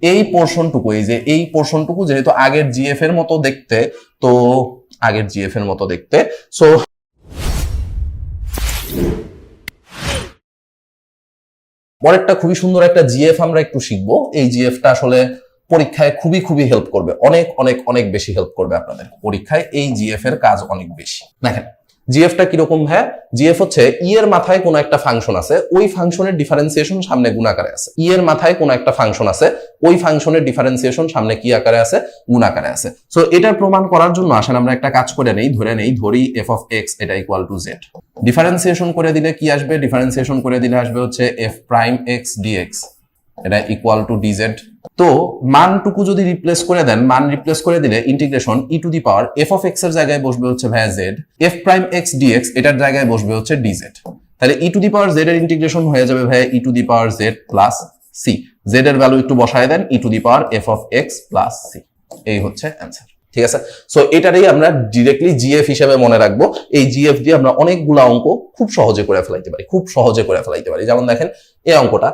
এই পোর্শনটুকু, এই যে এই পোর্শনটুকু যেহেতু আগের জিএফ এর মতো দেখতে, তো আগের জিএফ এর মতো দেখতে, সো পরেরটা খুবই সুন্দর একটা জিএফ আমরা একটু শিখবো। এই জিএফটা আসলে পরীক্ষায় খুবই খুবই হেল্প করবে, অনেক অনেক অনেক বেশি হেল্প করবে আপনাদের পরীক্ষায়। এই জিএফ এর কাজ অনেক বেশি। দেখেন জিএফটা কিরকম ভাই? জিএফ হচ্ছে ই এর মাথায় কোনো একটা ফাংশন আছে, ওই ফাংশনের ডিফারেন্সিয়েশন সামনে গুণ আকারে আছে। ই এর মাথায় কোনো একটা ফাংশন আছে, ওই ফাংশনের ডিফারেন্সিয়েশন সামনে কি আকারে আছে? গুণ আকারে আছে। সো এটার প্রমাণ করার জন্য আসেন আমরা একটা কাজ করে নেই, ধরি এফ অফ এক্স এটা ইকুয়াল টু জেড। ডিফারেন্সিয়েশন করে দিলে কি আসবে? ডিফারেন্সিয়েশন করে দিলে আসবে হচ্ছে এফ প্রাইম এক্স ডিএক্স, এটা ইকুয়াল টু ডিজেড। তো মানটুকু যদি রিপ্লেস করে দেন, মান রিপ্লেস করে দিলে integration E to the power F of X এর জায়গায় বসবে হচ্ছে ভাইয়া Z, F prime X DX এটার জায়গায় বসবে হচ্ছে ডিজেড। তাহলে E to the power Z এর ইন্টিগ্রেশন হয়ে যাবে ভাইয়া E to the power Z plus C. Z এর ভ্যালু একটু বসায় দেন, E to the power F of X plus C. এই হচ্ছে অ্যান্সার। ঠিক আছে, সো এটারই আমরা ডিরেক্টলি জিএফ হিসেবে মনে রাখবো। এই জিএফ দিয়ে আমরা অনেকগুলো অঙ্ক খুব সহজে করে ফেলাইতে পারি, যেমন দেখেন এই অঙ্কটা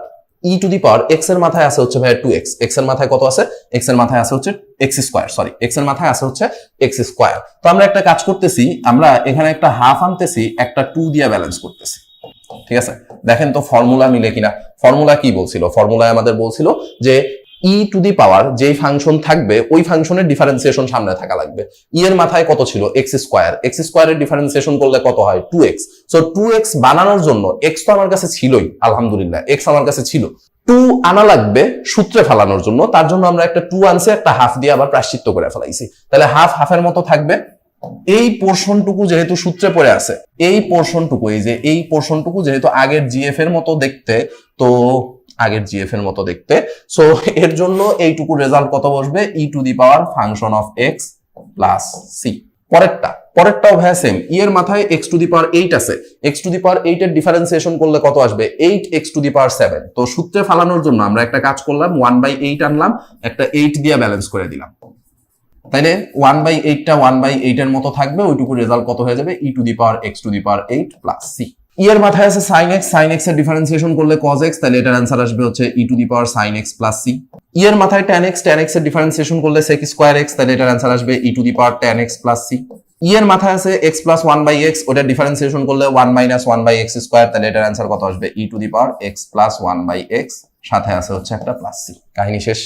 ই টু দি পাওয়ার এক্স এর মাথায় আছে হচ্ছে ভাইয়া 2x, এক্স এর মাথায় কত আছে? এক্স এর মাথায় আছে হচ্ছে এক্স স্কয়ার, এক্স এর মাথায় আছে হচ্ছে এক্স স্কয়ার। তো আমরা একটা কাজ করতেছি, আমরা এখানে একটা হাফ আনতেছি, একটা 2 দিয়ে ব্যালেন্স করতেছি। ঠিক আছে, দেখেন তো ফর্মুলা মিলে কিনা। ফর্মুলা কি বলছিল? ফর্মুলায় আমাদের বলছিল যে ই টু দি পাওয়ার যেই ফাংশন থাকবে ওই ফাংশনের ডিফারেন্সিয়েশন সামনে থাকা লাগবে। ই এর মাথায় কত ছিল? এক্স স্কয়ারের ডিফারেন্সিয়েশন করলে কত হয়? 2x। সো 2x বানানোর জন্য এক্স তো আমার কাছে ছিলই, আলহামদুলিল্লাহ এক্স আমার কাছে ছিল, 2 আনা লাগবে সূত্রে ফেলানোর জন্য। তার জন্য আমরা একটা 2 আনছি, একটা হাফ দিয়ে আবার প্রায়শ্চিত্ত করে ফেলাইছি। তাহলে হাফ হাফের মতো থাকবে। এই পোর্শনটুকু যেহেতু সূত্রে পড়ে আছে, এই পোর্শনটুকু, এই যে এই পোর্শনটুকু যেহেতু আগের জিএফ এর মতো দেখতে, তো আগের জিএফ এর মতো দেখতে, সো এর জন্য এইটুকু রেজাল্ট কত বসবে? E to the power function of X plus C. পরেরটাও ভাই সেম, ই এর মাথায় এক্স টু দি পাওয়ার 8 আছে, এক্স টু দি পাওয়ার 8 এর ডিফারেন্সিয়েশন করলে কত আসবে? 8 এক্স টু দি পাওয়ার 7। তো সূত্রে ফালানোর জন্য আমরা একটা কাজ করলাম, 1/8 আনলাম, একটা 8 দিয়ে ব্যালেন্স করে দিলাম। তাইলে 1/8টা 1/8 এর মতো থাকবে, ওইটুকু রেজাল্ট কত হয়ে যাবে? E to the power X to the power 8 plus C. E এর মাথায় আছে sin x এর ডিফারেন্সিয়েশন করলে cos x, তাহলে এটার आंसर আসবে হচ্ছে E to the power sin x plus C. E এর মাথায় tan x এর ডিফারেন্সিয়েশন করলে sec স্কয়ার x, তাহলে এটার आंसर আসবে E to the power tan x plus C. E এর মাথায় আছে x প্লাস 1/x, ওটার ডিফারেন্সিয়েশন করলে 1 মাইনাস 1/x স্কয়ার, তাহলে এটার आंसर কত আসবে? E to the power x plus 1/x, সাথে আছে হচ্ছে একটা প্লাস সি। কাহিনী শেষ।